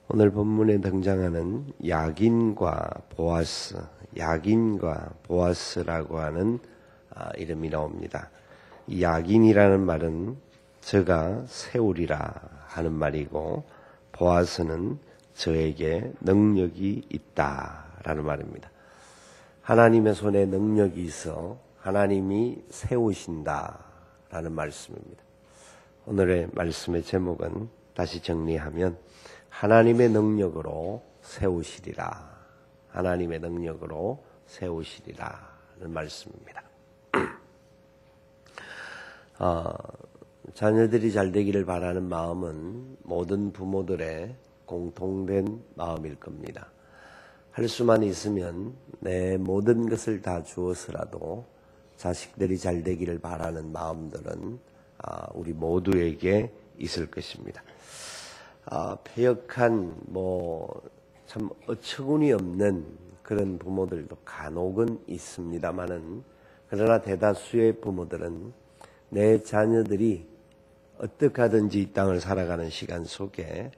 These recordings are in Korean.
오늘 본문에 등장하는 야긴과 보아스라고 하는 이름이 나옵니다. 이 야긴이라는 말은 저가 세우리라 하는 말이고, 보아스는 저에게 능력이 있다라는 말입니다. 하나님의 손에 능력이 있어 하나님이 세우신다라는 말씀입니다. 오늘의 말씀의 제목은 다시 정리하면 하나님의 능력으로 세우시리라. 하나님의 능력으로 세우시리라는 말씀입니다. 자녀들이 잘 되기를 바라는 마음은 모든 부모들의 공통된 마음일 겁니다. 할 수만 있으면 내 모든 것을 다 주어서라도 자식들이 잘 되기를 바라는 마음들은 우리 모두에게 있을 것입니다. 폐역한 참 어처구니 없는 그런 부모들도 간혹은 있습니다만은, 그러나 대다수의 부모들은 내 자녀들이 어떻게 하든지 이 땅을 살아가는 시간 속에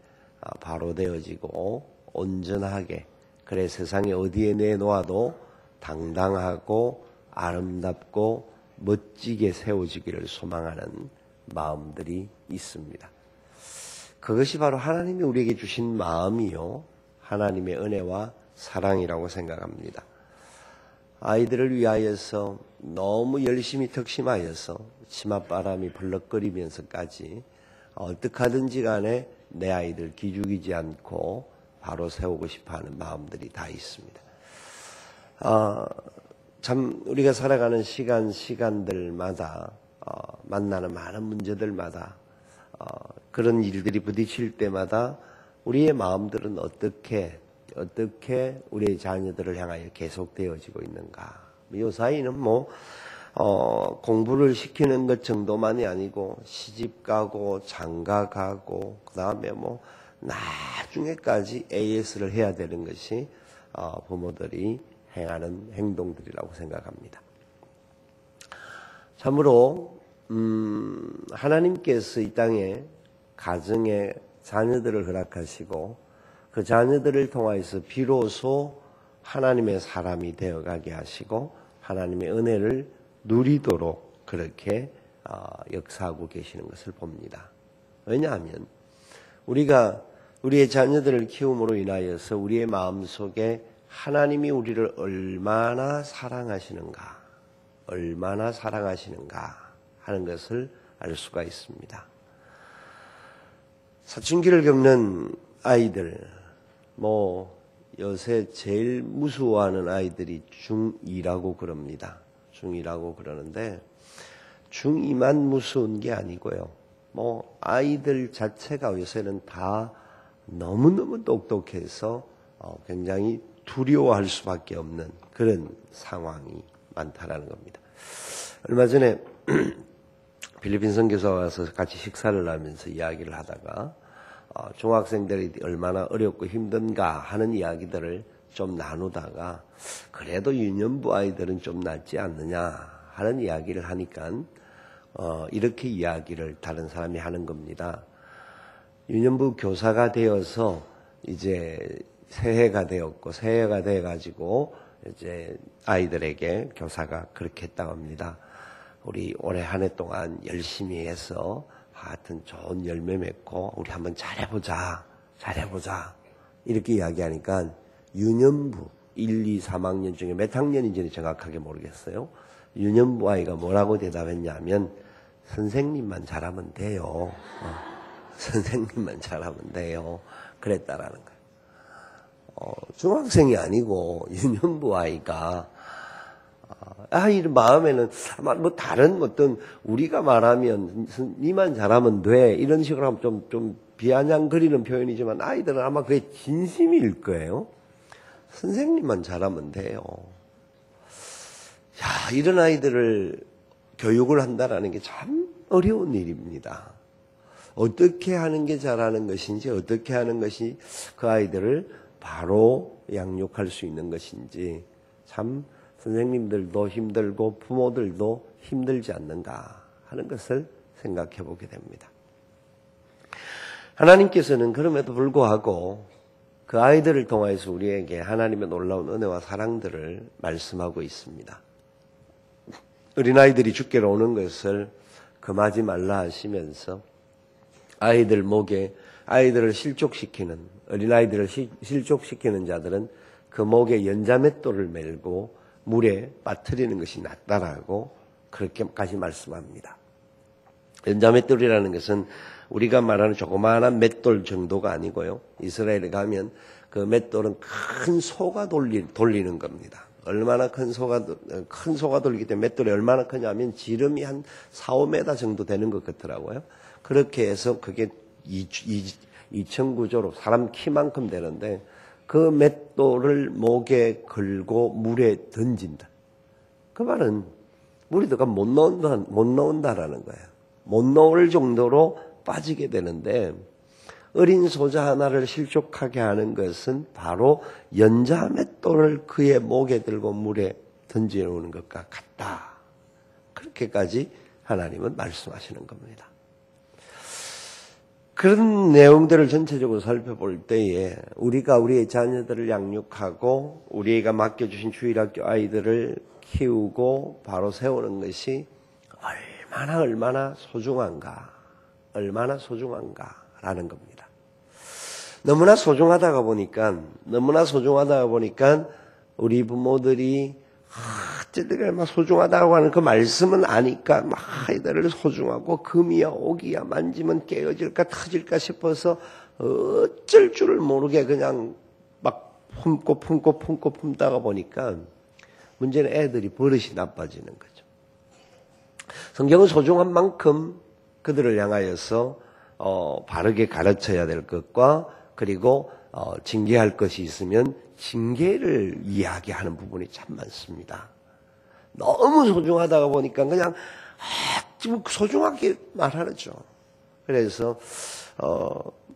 바로 되어지고 온전하게, 그래 세상에 어디에 내놓아도 당당하고 아름답고 멋지게 세워지기를 소망하는 마음들이 있습니다. 그것이 바로 하나님이 우리에게 주신 마음이요, 하나님의 은혜와 사랑이라고 생각합니다. 아이들을 위하여서 너무 열심히 덕심하여서 치맛바람이 벌럭거리면서까지 어떻게 하든지 간에 내 아이들 기죽이지 않고 바로 세우고 싶어하는 마음들이 다 있습니다. 참 우리가 살아가는 시간들마다 만나는 많은 문제들마다 그런 일들이 부딪힐 때마다 우리의 마음들은 어떻게 우리의 자녀들을 향하여 계속되어지고 있는가. 이 사이는 공부를 시키는 것 정도만이 아니고 시집 가고 장가 가고 그 다음에 나중에까지 AS를 해야 되는 것이 부모들이 행하는 행동들이라고 생각합니다. 참으로 하나님께서 이 땅에 가정에 자녀들을 허락하시고 그 자녀들을 통하여서 비로소 하나님의 사람이 되어가게 하시고 하나님의 은혜를 누리도록 그렇게 역사하고 계시는 것을 봅니다. 왜냐하면 우리가 우리의 자녀들을 키움으로 인하여서 우리의 마음속에 하나님이 우리를 얼마나 사랑하시는가 하는 것을 알 수가 있습니다. 사춘기를 겪는 아이들, 요새 제일 무서워하는 아이들이 중2라고 그럽니다. 중2라고 그러는데, 중2만 무서운 게 아니고요. 아이들 자체가 요새는 다 너무너무 똑똑해서 굉장히 두려워할 수밖에 없는 그런 상황이 많다라는 겁니다. 얼마 전에 필리핀 선교사가 와서 같이 식사를 하면서 이야기를 하다가 중학생들이 얼마나 어렵고 힘든가 하는 이야기들을 좀 나누다가 그래도 유년부 아이들은 좀 낫지 않느냐 하는 이야기를 하니까 이렇게 이야기를 다른 사람이 하는 겁니다. 유년부 교사가 되어서 이제 새해가 돼가지고 이제 아이들에게 교사가 그렇게 했다고 합니다. 우리 올해 한 해 동안 열심히 해서 하여튼 좋은 열매 맺고 우리 한번 잘해보자 이렇게 이야기하니까 유년부 1, 2, 3학년 중에 몇 학년인지는 정확하게 모르겠어요. 유년부 아이가 뭐라고 대답했냐면 선생님만 잘하면 돼요. 선생님만 잘하면 돼요. 그랬다라는 거예요. 중학생이 아니고 유년부 아이가 이 마음에는 아마 다른 어떤 우리가 말하면 니만 잘하면 돼 이런 식으로 하면 좀 비아냥거리는 표현이지만 아이들은 아마 그게 진심일 거예요. 선생님만 잘하면 돼요. 이런 아이들을 교육을 한다라는 게 참 어려운 일입니다. 어떻게 하는 게 잘하는 것인지, 어떻게 하는 것이 그 아이들을 바로 양육할 수 있는 것인지 참 선생님들도 힘들고 부모들도 힘들지 않는가 하는 것을 생각해 보게 됩니다. 하나님께서는 그럼에도 불구하고 그 아이들을 통해서 우리에게 하나님의 놀라운 은혜와 사랑들을 말씀하고 있습니다. 어린아이들이 주께로 오는 것을 금하지 말라 하시면서 아이들 목에 아이들을 실족시키는, 어린아이들을 실족시키는 자들은 그 목에 연자맷돌을 메고 물에 빠뜨리는 것이 낫다라고 그렇게까지 말씀합니다. 연자맷돌이라는 것은 우리가 말하는 조그마한 맷돌 정도가 아니고요. 이스라엘에 가면 그 맷돌은 큰 소가 돌리는 겁니다. 얼마나 큰 소가 돌리기 때문에 맷돌이 얼마나 크냐면 지름이 한 4, 5m 정도 되는 것 같더라고요. 그렇게 해서 그게 2층 구조로 사람 키만큼 되는데 그 맷돌을 목에 걸고 물에 던진다. 그 말은 물이 들어가 못 넣는다라는 거예요. 못 넣을 정도로 빠지게 되는데 어린 소자 하나를 실족하게 하는 것은 바로 연자 맷돌을 그의 목에 들고 물에 던져놓는 것과 같다. 그렇게까지 하나님은 말씀하시는 겁니다. 그런 내용들을 전체적으로 살펴볼 때에 우리가 우리의 자녀들을 양육하고 우리가 맡겨주신 주일학교 아이들을 키우고 바로 세우는 것이 얼마나 소중한가라는 겁니다. 너무나 소중하다가 보니까 우리 부모들이 어쨌든 막 소중하다고 하는 그 말씀은 아니까 막 아이들을 소중하고 금이야 옥이야 만지면 깨어질까 터질까 싶어서 어쩔 줄을 모르게 그냥 막 품다가 보니까 문제는 애들이 버릇이 나빠지는 거죠. 성경은 소중한 만큼 그들을 향하여서 바르게 가르쳐야 될 것과 그리고 징계할 것이 있으면 징계를 이야기하는 부분이 참 많습니다. 너무 소중하다가 보니까 그냥 소중하게 말하죠. 그래서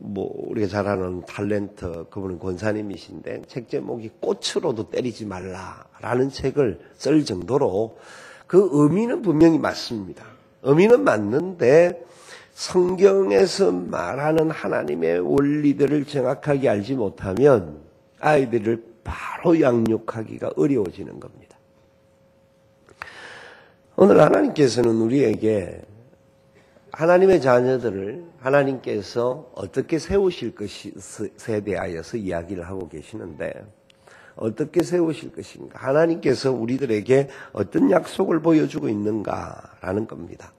우리가 잘 아는 탤런트 그분은 권사님이신데 책 제목이 꽃으로도 때리지 말라라는 책을 쓸 정도로 그 의미는 분명히 맞습니다. 의미는 맞는데 성경에서 말하는 하나님의 원리들을 정확하게 알지 못하면 아이들을 바로 양육하기가 어려워지는 겁니다. 오늘 하나님께서는 우리에게 하나님의 자녀들을 하나님께서 어떻게 세우실 것에 대하여서 이야기를 하고 계시는데 어떻게 세우실 것인가? 하나님께서 우리들에게 어떤 약속을 보여주고 있는가라는 겁니다.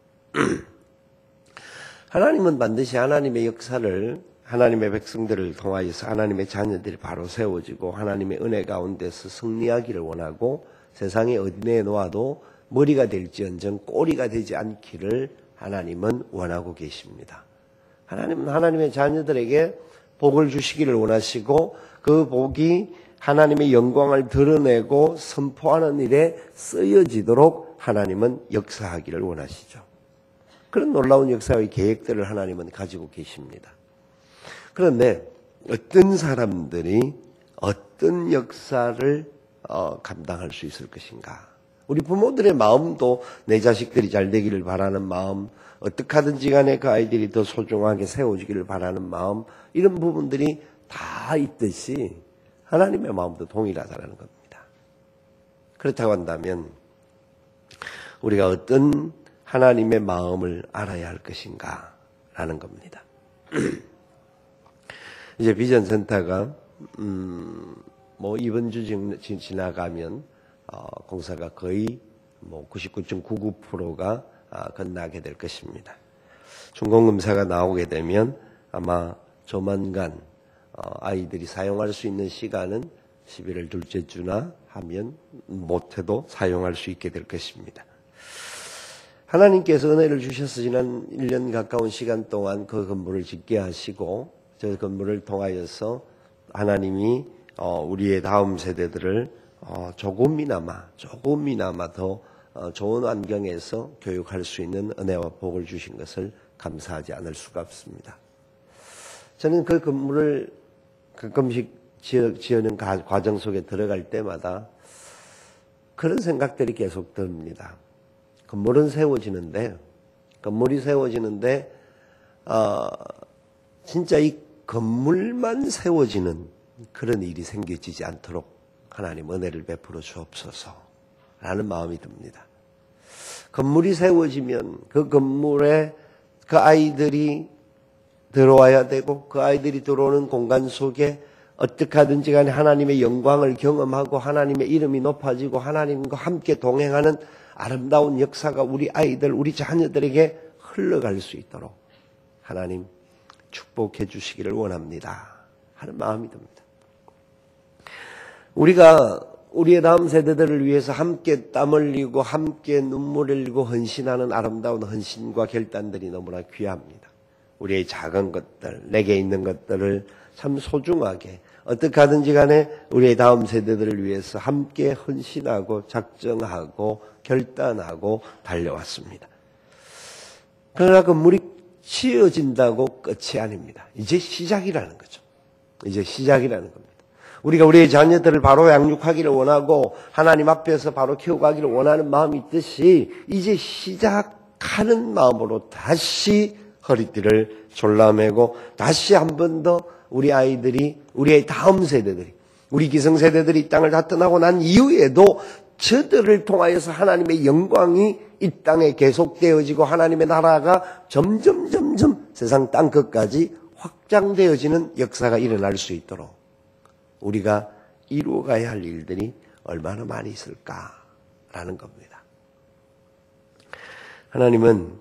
하나님은 반드시 하나님의 역사를 하나님의 백성들을 통하여서 하나님의 자녀들이 바로 세워지고 하나님의 은혜 가운데서 승리하기를 원하고 세상에 어디 내놓아도 머리가 될지언정 꼬리가 되지 않기를 하나님은 원하고 계십니다. 하나님은 하나님의 자녀들에게 복을 주시기를 원하시고 그 복이 하나님의 영광을 드러내고 선포하는 일에 쓰여지도록 하나님은 역사하기를 원하시죠. 그런 놀라운 역사의 계획들을 하나님은 가지고 계십니다. 그런데 어떤 사람들이 어떤 역사를 감당할 수 있을 것인가? 우리 부모들의 마음도 내 자식들이 잘 되기를 바라는 마음, 어떻게 하든지 간에 그 아이들이 더 소중하게 세워지기를 바라는 마음, 이런 부분들이 다 있듯이 하나님의 마음도 동일하다는 겁니다. 그렇다고 한다면 우리가 어떤 하나님의 마음을 알아야 할 것인가 라는 겁니다. 이제 비전센터가 이번 주 지나가면 공사가 거의 99.99%가 끝나게 될 것입니다. 준공검사가 나오게 되면 아마 조만간 아이들이 사용할 수 있는 시간은 11월 둘째 주나 하면 못해도 사용할 수 있게 될 것입니다. 하나님께서 은혜를 주셔서 지난 1년 가까운 시간 동안 그 건물을 짓게 하시고 저 건물을 통하여서 하나님이 우리의 다음 세대들을 조금이나마 더 좋은 환경에서 교육할 수 있는 은혜와 복을 주신 것을 감사하지 않을 수가 없습니다. 저는 그 건물을 가끔씩 지어는 과정 속에 들어갈 때마다 그런 생각들이 계속 듭니다. 건물이 세워지는데 진짜 이 건물만 세워지는 그런 일이 생겨지지 않도록 하나님 은혜를 베풀어 주옵소서라는 마음이 듭니다. 건물이 세워지면 그 건물에 그 아이들이 들어와야 되고 그 아이들이 들어오는 공간 속에 어떻게 하든지 간에 하나님의 영광을 경험하고 하나님의 이름이 높아지고 하나님과 함께 동행하는 아름다운 역사가 우리 아이들, 우리 자녀들에게 흘러갈 수 있도록 하나님 축복해 주시기를 원합니다 하는 마음이 듭니다. 우리가 우리의 다음 세대들을 위해서 함께 땀 흘리고 함께 눈물 흘리고 헌신하는 아름다운 헌신과 결단들이 너무나 귀합니다. 우리의 작은 것들, 내게 있는 것들을 참 소중하게 어떻게 하든지 간에 우리의 다음 세대들을 위해서 함께 헌신하고 작정하고 결단하고 달려왔습니다. 그러나 건물이 지어진다고 끝이 아닙니다. 이제 시작이라는 거죠. 이제 시작이라는 겁니다. 우리가 우리의 자녀들을 바로 양육하기를 원하고 하나님 앞에서 바로 키워가기를 원하는 마음이 있듯이 이제 시작하는 마음으로 다시 허리띠를 졸라매고 다시 한 번 더 우리 아이들이, 우리의 다음 세대들이, 우리 기성세대들이 이 땅을 다 떠나고 난 이후에도 저들을 통하여서 하나님의 영광이 이 땅에 계속되어지고 하나님의 나라가 점점 세상 땅끝까지 확장되어지는 역사가 일어날 수 있도록 우리가 이루어가야 할 일들이 얼마나 많이 있을까라는 겁니다. 하나님은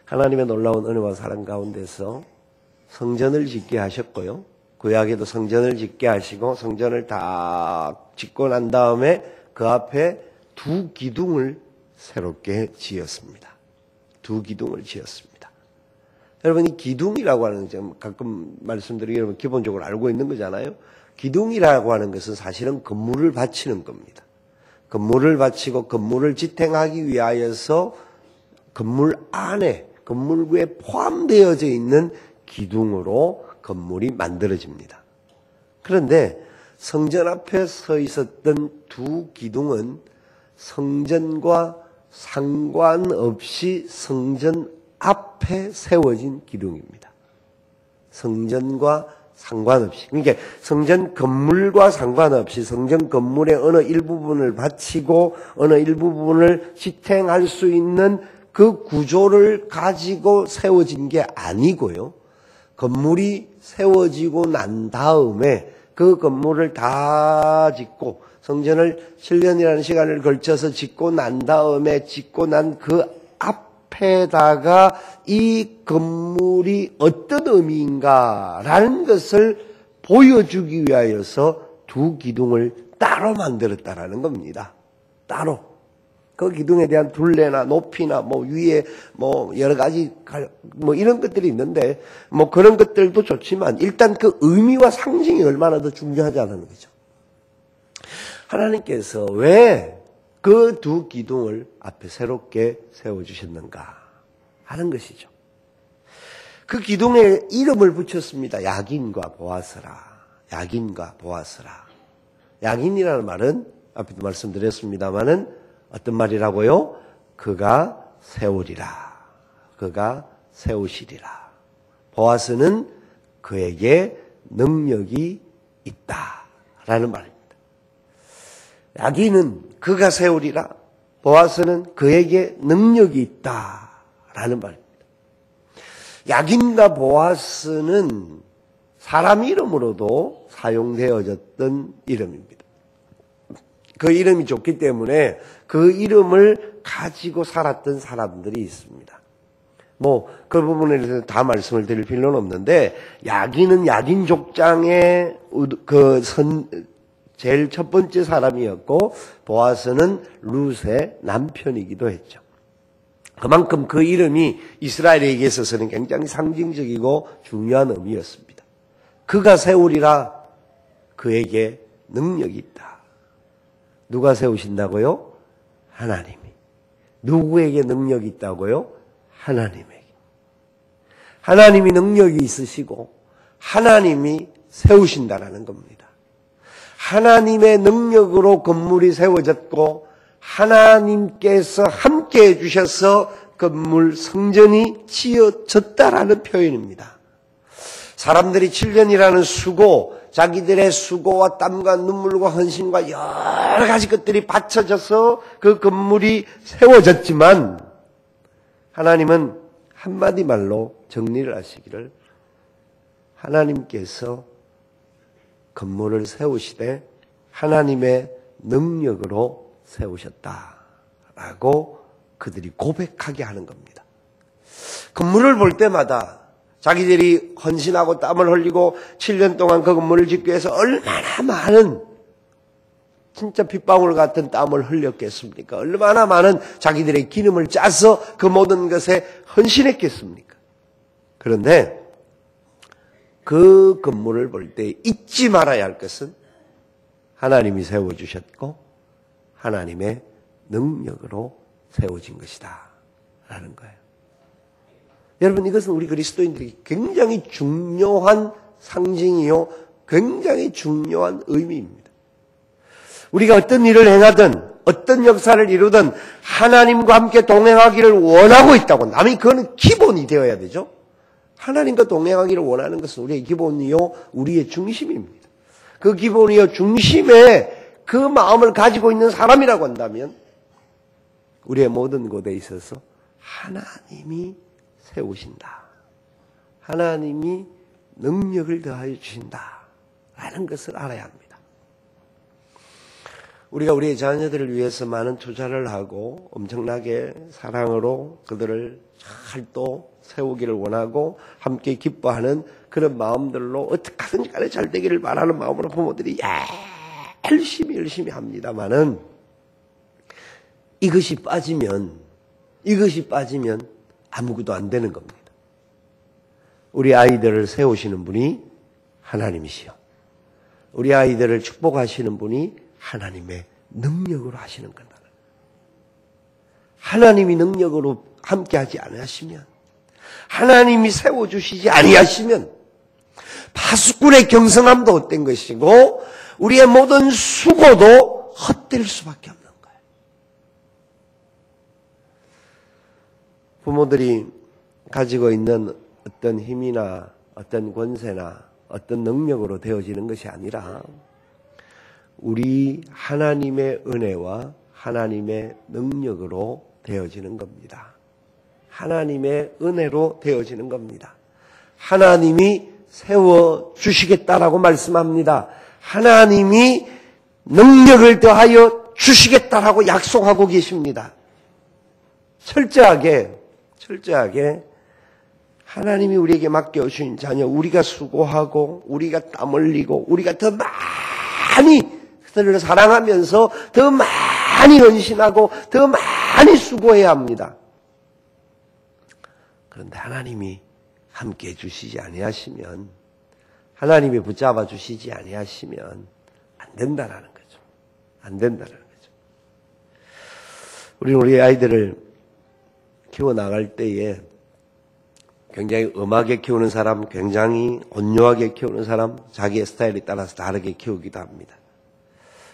하나님의 놀라운 은혜와 사랑 가운데서 성전을 짓게 하셨고요. 구약에도 성전을 짓게 하시고 성전을 다 짓고 난 다음에 그 앞에 두 기둥을 새롭게 지었습니다. 두 기둥을 지었습니다. 여러분, 이 기둥이라고 하는 점 가끔 말씀드리기 여러분 기본적으로 알고 있는 거잖아요. 기둥이라고 하는 것은 사실은 건물을 바치는 겁니다. 건물을 바치고 건물을 지탱하기 위하여서 건물 안에 건물구에 포함되어져 있는 기둥으로 건물이 만들어집니다. 그런데 성전 앞에 서 있었던 두 기둥은 성전과 상관없이 성전 앞에 세워진 기둥입니다. 성전과 상관없이, 그러니까 성전 건물과 상관없이 성전 건물의 어느 일부분을 바치고 어느 일부분을 지탱할 수 있는 그 구조를 가지고 세워진 게 아니고요. 건물이 세워지고 난 다음에 그 건물을 다 짓고 성전을 7년이라는 시간을 걸쳐서 짓고 난 다음에 짓고 난 그 앞에다가 이 건물이 어떤 의미인가라는 것을 보여주기 위하여서 두 기둥을 따로 만들었다라는 겁니다. 따로. 그 기둥에 대한 둘레나 높이나 위에 여러 가지 이런 것들이 있는데 그런 것들도 좋지만 일단 그 의미와 상징이 얼마나 더 중요하다는 거죠. 하나님께서 왜 그 두 기둥을 앞에 새롭게 세워주셨는가 하는 것이죠. 그 기둥에 이름을 붙였습니다. 야긴과 보아스라. 야긴과 보아스라. 야긴이라는 말은 앞에도 말씀드렸습니다마는 어떤 말이라고요? 그가 세우리라. 그가 세우시리라. 보아스는 그에게 능력이 있다라는 말입니다. 야긴은 그가 세우리라. 보아스는 그에게 능력이 있다라는 말입니다. 야긴과 보아스는 사람 이름으로도 사용되어졌던 이름입니다. 그 이름이 좋기 때문에 그 이름을 가지고 살았던 사람들이 있습니다. 그 부분에 대해서 다 말씀을 드릴 필요는 없는데, 야긴은 야긴 족장의 제일 첫 번째 사람이었고, 보아스는 룻의 남편이기도 했죠. 그만큼 그 이름이 이스라엘에게 있어서는 굉장히 상징적이고 중요한 의미였습니다. 그가 세우리라. 그에게 능력이 있다. 누가 세우신다고요? 하나님이. 누구에게 능력이 있다고요? 하나님에게. 하나님이 능력이 있으시고 하나님이 세우신다라는 겁니다. 하나님의 능력으로 건물이 세워졌고 하나님께서 함께 해주셔서 건물 성전이 지어졌다라는 표현입니다. 사람들이 7년이라는 수고, 자기들의 수고와 땀과 눈물과 헌신과 여러 가지 것들이 받쳐져서 그 건물이 세워졌지만 하나님은 한마디 말로 정리를 하시기를 하나님께서 건물을 세우시되 하나님의 능력으로 세우셨다라고 그들이 고백하게 하는 겁니다. 건물을 볼 때마다 자기들이 헌신하고 땀을 흘리고 7년 동안 그 건물을 짓기 위해서 얼마나 많은 진짜 빗방울 같은 땀을 흘렸겠습니까? 얼마나 많은 자기들의 기름을 짜서 그 모든 것에 헌신했겠습니까? 그런데 그 건물을 볼 때 잊지 말아야 할 것은 하나님이 세워주셨고 하나님의 능력으로 세워진 것이다 라는 거예요. 여러분, 이것은 우리 그리스도인들이 굉장히 중요한 상징이요, 굉장히 중요한 의미입니다. 우리가 어떤 일을 행하든 어떤 역사를 이루든 하나님과 함께 동행하기를 원하고 있다고 남이 그거는 기본이 되어야 되죠. 하나님과 동행하기를 원하는 것은 우리의 기본이요, 우리의 중심입니다. 그 기본이요, 중심에 그 마음을 가지고 있는 사람이라고 한다면 우리의 모든 곳에 있어서 하나님이 세우신다, 하나님이 능력을 더하여 주신다 라는 것을 알아야 합니다. 우리가 우리의 자녀들을 위해서 많은 투자를 하고 엄청나게 사랑으로 그들을 잘 또 세우기를 원하고 함께 기뻐하는 그런 마음들로 어떻게 하든지 간에 잘 되기를 바라는 마음으로 부모들이 열심히 합니다마는 이것이 빠지면 아무것도 안 되는 겁니다. 우리 아이들을 세우시는 분이 하나님이시요, 우리 아이들을 축복하시는 분이 하나님의 능력으로 하시는 거다. 하나님이 능력으로 함께하지 않으시면, 하나님이 세워주시지 아니하시면 파수꾼의 경성함도 헛된 것이고 우리의 모든 수고도 헛될 수밖에 없는 거예요. 부모들이 가지고 있는 어떤 힘이나 어떤 권세나 어떤 능력으로 되어지는 것이 아니라 우리 하나님의 은혜와 하나님의 능력으로 되어지는 겁니다. 하나님의 은혜로 되어지는 겁니다. 하나님이 세워주시겠다라고 말씀합니다. 하나님이 능력을 더하여 주시겠다라고 약속하고 계십니다. 철저하게 하나님이 우리에게 맡겨주신 자녀, 우리가 수고하고 우리가 땀 흘리고 우리가 더 많이 그들을 사랑하면서 더 많이 헌신하고 더 많이 수고해야 합니다. 그런데 하나님이 함께 해주시지 아니하시면, 하나님이 붙잡아 주시지 아니하시면 안 된다라는 거죠. 안 된다라는 거죠. 우리는 우리 아이들을 키워나갈 때에 굉장히 엄하게 키우는 사람, 굉장히 온유하게 키우는 사람, 자기의 스타일에 따라서 다르게 키우기도 합니다.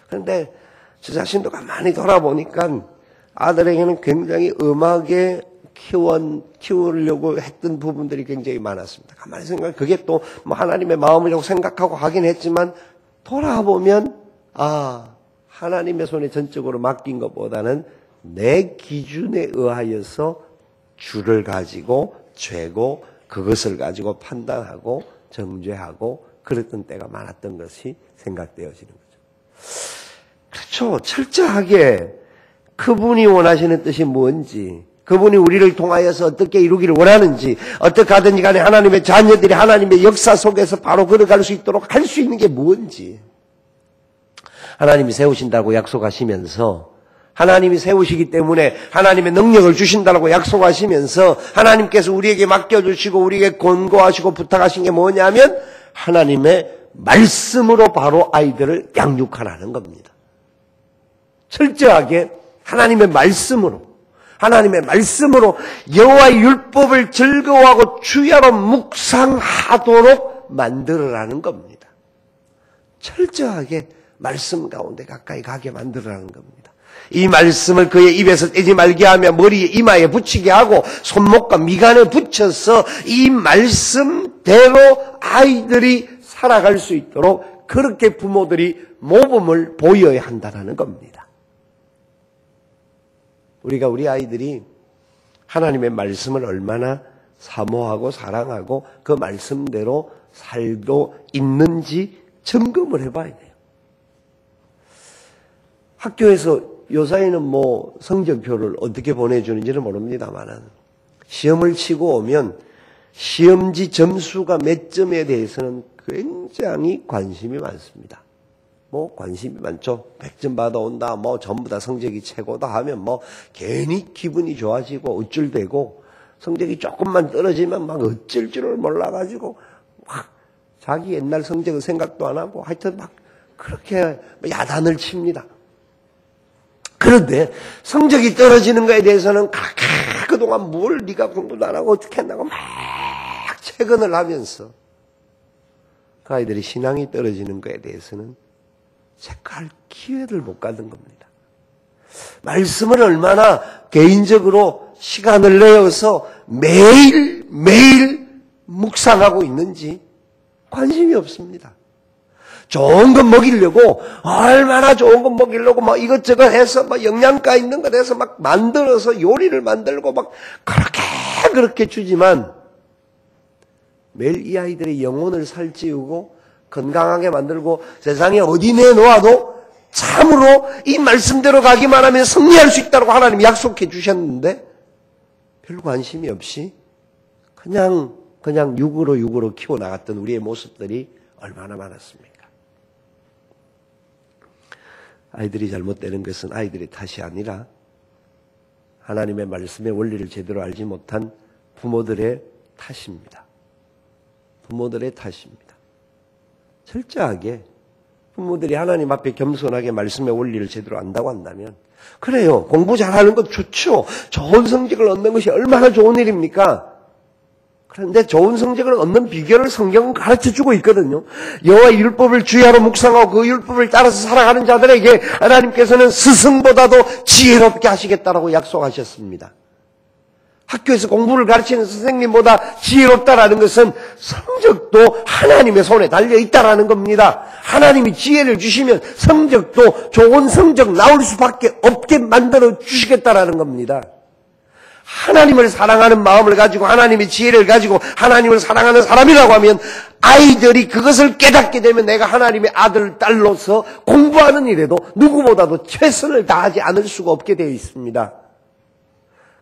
그런데 저 자신도 가만히 돌아보니까 아들에게는 굉장히 엄하게 키우려고 했던 부분들이 굉장히 많았습니다. 가만히 생각해, 그게 또 뭐 하나님의 마음이라고 생각하고 하긴 했지만 돌아보면 하나님의 손에 전적으로 맡긴 것보다는 내 기준에 의하여서 주를 가지고 죄고 그것을 가지고 판단하고 정죄하고 그랬던 때가 많았던 것이 생각되어지는 거죠. 그렇죠. 철저하게 그분이 원하시는 뜻이 뭔지, 그분이 우리를 통하여서 어떻게 이루기를 원하는지, 어떻게 하든지 간에 하나님의 자녀들이 하나님의 역사 속에서 바로 걸어갈 수 있도록 할 수 있는 게 뭔지, 하나님이 세우신다고 약속하시면서, 하나님이 세우시기 때문에 하나님의 능력을 주신다고 약속하시면서 하나님께서 우리에게 맡겨주시고 우리에게 권고하시고 부탁하신 게 뭐냐면 하나님의 말씀으로 바로 아이들을 양육하라는 겁니다. 철저하게 하나님의 말씀으로 여호와의 율법을 즐거워하고 주야로 묵상하도록 만들어라는 겁니다. 철저하게 말씀 가운데 가까이 가게 만들어라는 겁니다. 이 말씀을 그의 입에서 떼지 말게 하며 머리에 이마에 붙이게 하고 손목과 미간에 붙여서 이 말씀대로 아이들이 살아갈 수 있도록 그렇게 부모들이 모범을 보여야 한다는 겁니다. 우리가 우리 아이들이 하나님의 말씀을 얼마나 사모하고 사랑하고 그 말씀대로 살고 있는지 점검을 해봐야 돼요. 학교에서 요사이는 성적표를 어떻게 보내주는지는 모릅니다만은 시험을 치고 오면 시험지 점수가 몇 점에 대해서는 굉장히 관심이 많습니다. 관심이 많죠. 100점 받아온다, 전부 다 성적이 최고다 하면 괜히 기분이 좋아지고 어쩔되고, 성적이 조금만 떨어지면 어쩔 줄을 몰라가지고 자기 옛날 성적은 생각도 안 하고 하여튼 그렇게 야단을 칩니다. 그런데 성적이 떨어지는 거에 대해서는 그동안 뭘 네가 공부도 안 하고 어떻게 한다고 막 채근을 하면서 그 아이들이 신앙이 떨어지는 거에 대해서는 체크할 기회를 못 갖는 겁니다. 말씀을 얼마나 개인적으로 시간을 내어서 매일 묵상하고 있는지 관심이 없습니다. 좋은 것 먹이려고 얼마나 좋은 것 먹이려고 이것저것 해서 영양가 있는 것 해서 만들어서 요리를 만들고 그렇게 주지만 매일 이 아이들의 영혼을 살찌우고 건강하게 만들고 세상에 어디 내놓아도 참으로 이 말씀대로 가기만 하면 승리할 수 있다고 하나님이 약속해 주셨는데 별 관심이 없이 그냥 육으로 키워나갔던 우리의 모습들이 얼마나 많았습니까? 아이들이 잘못되는 것은 아이들의 탓이 아니라 하나님의 말씀의 원리를 제대로 알지 못한 부모들의 탓입니다. 부모들의 탓입니다. 철저하게 부모들이 하나님 앞에 겸손하게 말씀의 원리를 제대로 안다고 한다면 그래요. 공부 잘하는 것 좋죠. 좋은 성적을 얻는 것이 얼마나 좋은 일입니까? 그런데 좋은 성적을 얻는 비결을 성경은 가르쳐주고 있거든요. 여호와의 율법을 주야로 묵상하고 그 율법을 따라서 살아가는 자들에게 하나님께서는 스승보다도 지혜롭게 하시겠다라고 약속하셨습니다. 학교에서 공부를 가르치는 선생님보다 지혜롭다라는 것은 성적도 하나님의 손에 달려있다라는 겁니다. 하나님이 지혜를 주시면 성적도 좋은 성적 나올 수밖에 없게 만들어 주시겠다라는 겁니다. 하나님을 사랑하는 마음을 가지고 하나님의 지혜를 가지고 하나님을 사랑하는 사람이라고 하면 아이들이 그것을 깨닫게 되면 내가 하나님의 아들, 딸로서 공부하는 일에도 누구보다도 최선을 다하지 않을 수가 없게 되어 있습니다.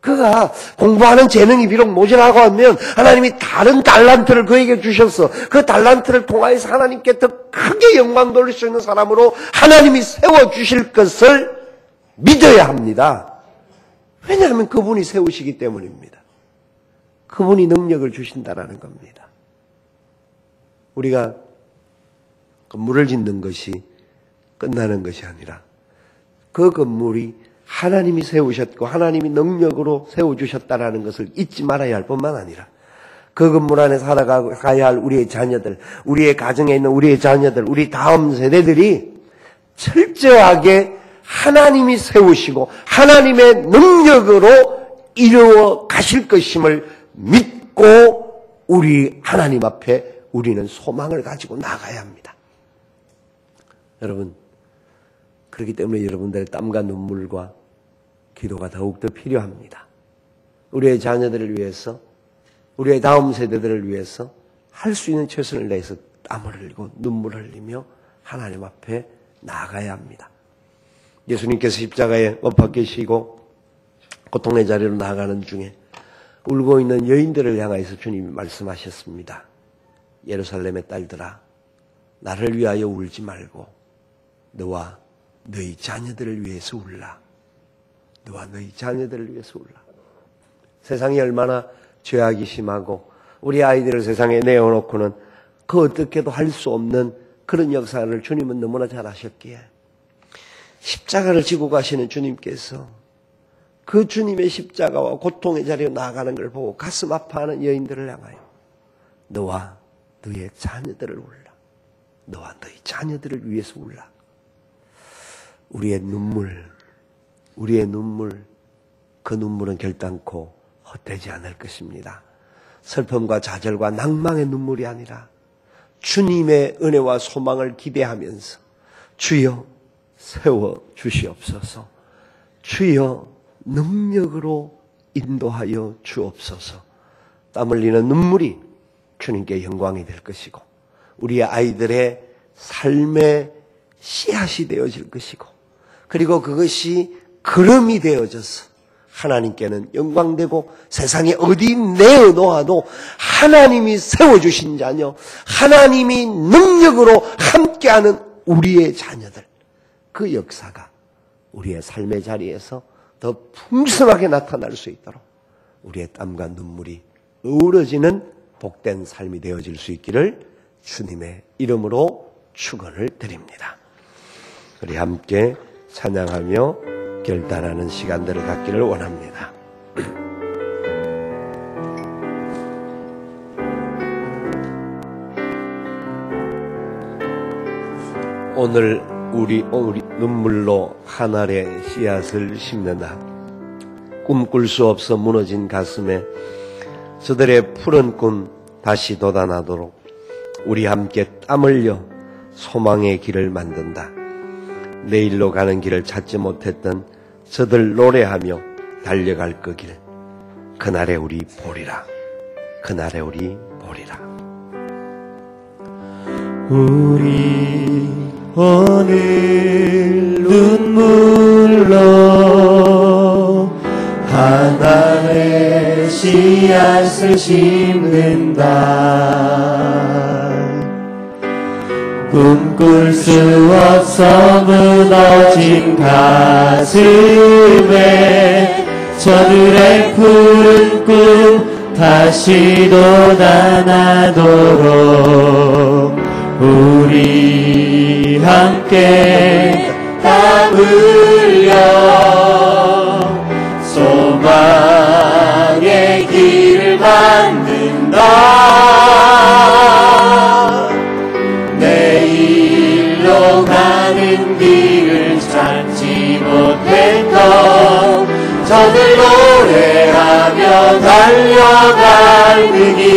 그가 공부하는 재능이 비록 모자라고 하면 하나님이 다른 달란트를 그에게 주셔서 그 달란트를 통하여서 하나님께 더 크게 영광 돌릴 수 있는 사람으로 하나님이 세워주실 것을 믿어야 합니다. 왜냐하면 그분이 세우시기 때문입니다. 그분이 능력을 주신다라는 겁니다. 우리가 건물을 짓는 것이 끝나는 것이 아니라 그 건물이 하나님이 세우셨고 하나님이 능력으로 세워주셨다라는 것을 잊지 말아야 할 뿐만 아니라 그 건물 안에 살아가야 할 우리의 자녀들, 우리의 가정에 있는 우리의 자녀들, 우리 다음 세대들이 철저하게 하나님이 세우시고 하나님의 능력으로 이루어 가실 것임을 믿고 우리 하나님 앞에 우리는 소망을 가지고 나가야 합니다. 여러분, 그렇기 때문에 여러분들의 땀과 눈물과 기도가 더욱더 필요합니다. 우리의 자녀들을 위해서, 우리의 다음 세대들을 위해서 할 수 있는 최선을 다해서 땀을 흘리고 눈물을 흘리며 하나님 앞에 나아가야 합니다. 예수님께서 십자가에 못 박히시고 고통의 자리로 나아가는 중에 울고 있는 여인들을 향하여서 주님이 말씀하셨습니다. 예루살렘의 딸들아, 나를 위하여 울지 말고 너와 너희 자녀들을 위해서 울라. 너와 너희 자녀들을 위해서 울라. 세상이 얼마나 죄악이 심하고 우리 아이들을 세상에 내어놓고는 그 어떻게도 할 수 없는 그런 역사를 주님은 너무나 잘 아셨기에 십자가를 지고 가시는 주님께서 그 주님의 십자가와 고통의 자리로 나아가는 걸 보고 가슴 아파하는 여인들을 향하여 너와 너의 자녀들을 울라. 너와 너희 자녀들을 위해서 울라. 우리의 눈물, 그 눈물은 결단코 헛되지 않을 것입니다. 슬픔과 좌절과 낭망의 눈물이 아니라 주님의 은혜와 소망을 기대하면서 주여 세워 주시옵소서, 주여 능력으로 인도하여 주옵소서. 땀 흘리는 눈물이 주님께 영광이 될 것이고 우리 아이들의 삶의 씨앗이 되어질 것이고 그리고 그것이 걸음이 되어져서 하나님께는 영광되고 세상에 어디 내어놓아도 하나님이 세워주신 자녀, 하나님이 능력으로 함께하는 우리의 자녀들, 그 역사가 우리의 삶의 자리에서 더 풍성하게 나타날 수 있도록 우리의 땀과 눈물이 어우러지는 복된 삶이 되어질 수 있기를 주님의 이름으로 축원을 드립니다. 우리 함께 찬양하며 결단하는 시간들을 갖기를 원합니다. 오늘 우리 눈물로 한 알의 씨앗을 심는다. 꿈꿀 수 없어 무너진 가슴에 저들의 푸른 꿈 다시 돋아나도록 우리 함께 땀 흘려 소망의 길을 만든다. 내일로 가는 길을 찾지 못했던 저들 노래하며 달려갈 그 길, 그날에 우리 보리라, 그날에 우리 보리라. 우리 오늘 눈물로 하나의 씨앗을 심는다. 꿈꿀 수 없어 무너진 가슴에 저들의 푸른 꿈 다시 돋아나도록 우리 함께 땀 흘려 소망의 길을 만든다. 내일로 가는 길을 찾지 못했던 저들 노래하며 달려갈 그 길,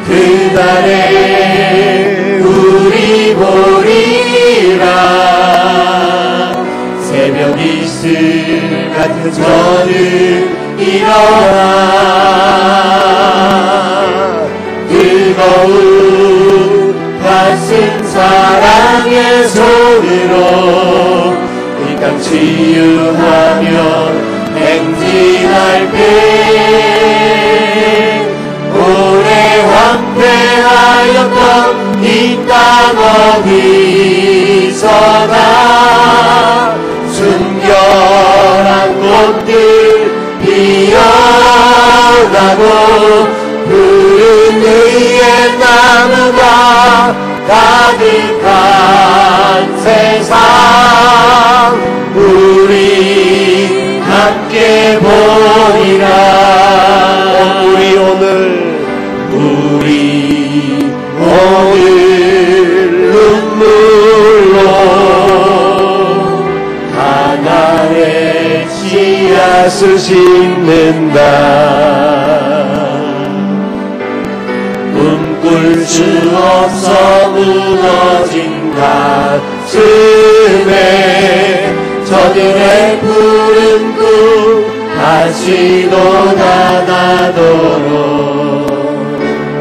그날에 우리 보리라. 새벽 이슬 같은 저는 일어나 뜨거운 가슴 사랑의 손으로 이 땅 치유하며 행진할 때 오래 황폐하였던 이 땅 어디서나 순결한 꽃들 피어나고 푸른 의의 나무가 가득한 세상 우리 함께 보리라. 우리 오늘 눈물로 하나의 씨앗을 심는다. 꿈꿀 수 없어 무너진 가슴에 저들의 푸른 꿈 다시 돋아나도록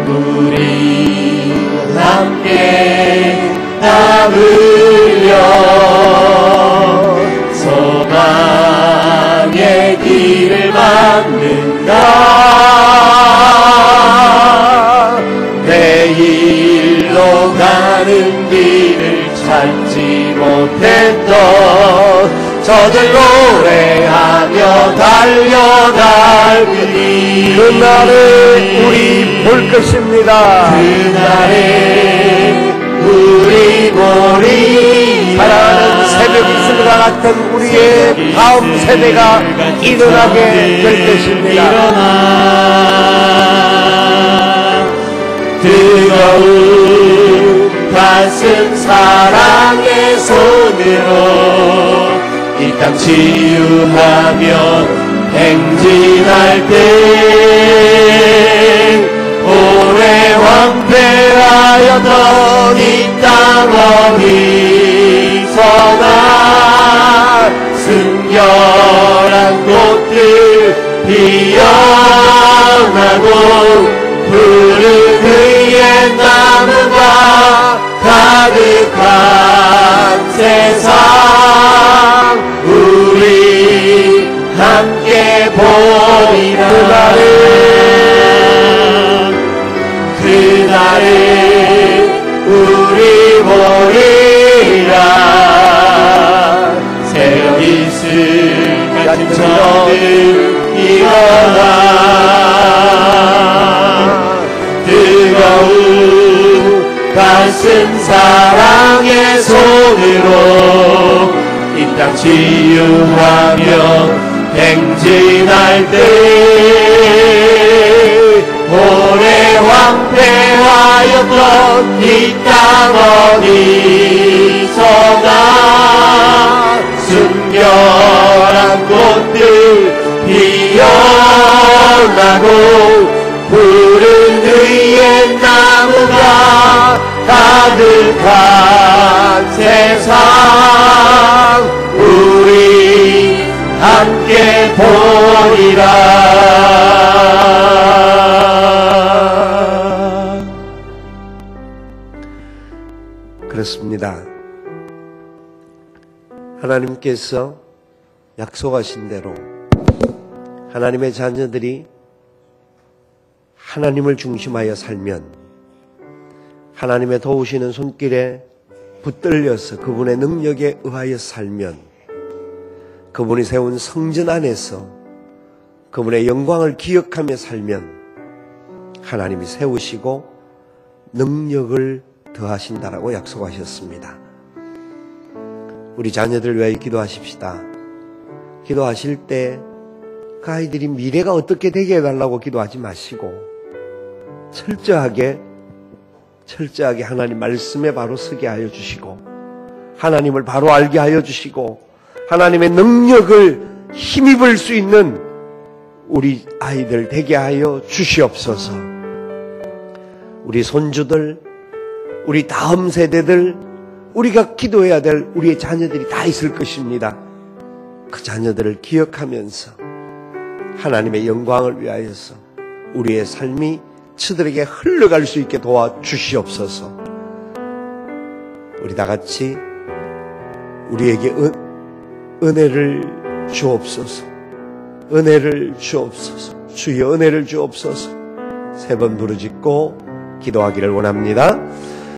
우리 함께 땀 흘려 소망의 길을 만든다. 내일로 가는 길을 찾지 못했던 저들 노래하며 달려갈 그 길, 그날에 우리 볼 것입니다. 그날에 우리 보리. 사랑하는 새벽 이슬과 같은 우리의 다음 세대가 일어나게 될 것입니다. 뜨거운 가슴 사랑의 손으로 이 땅 치유하며 행진할 때 오래 황폐하였던 이 땅 어디서나 순결한 곳들 피어나고 푸른 의의 나무가 가득한 세상 우리 함께 보리라. 그날을 우리 보리라. 새벽 이슬 같은 저들 일어나 뜨거운 가슴 사랑의 손으로 이 땅 치유하며 행진할 때 오래 황폐하였던 이 땅 어디서나 순결한 곳들 피어나고 푸른 의의 나무가 가득한 세상 우리 함께 보리라. 그렇습니다. 하나님께서 약속하신 대로 하나님의 자녀들이 하나님을 중심하여 살면 하나님의 도우시는 손길에 붙들려서 그분의 능력에 의하여 살면 그분이 세운 성전 안에서 그분의 영광을 기억하며 살면 하나님이 세우시고 능력을 더하신다라고 약속하셨습니다. 우리 자녀들 위하여 기도하십시다. 기도하실 때 그 아이들이 미래가 어떻게 되게 해달라고 기도하지 마시고 철저하게 하나님 말씀에 바로 서게 하여 주시고 하나님을 바로 알게 하여 주시고 하나님의 능력을 힘입을 수 있는 우리 아이들 되게 하여 주시옵소서. 우리 손주들, 우리 다음 세대들, 우리가 기도해야 될 우리의 자녀들이 다 있을 것입니다. 그 자녀들을 기억하면서 하나님의 영광을 위하여서 우리의 삶이 그들에게 흘러갈 수 있게 도와주시옵소서. 우리 다 같이 우리에게 은혜를 주옵소서. 은혜를 주옵소서. 주의 은혜를 주옵소서. 3번 부르짖고 기도하기를 원합니다.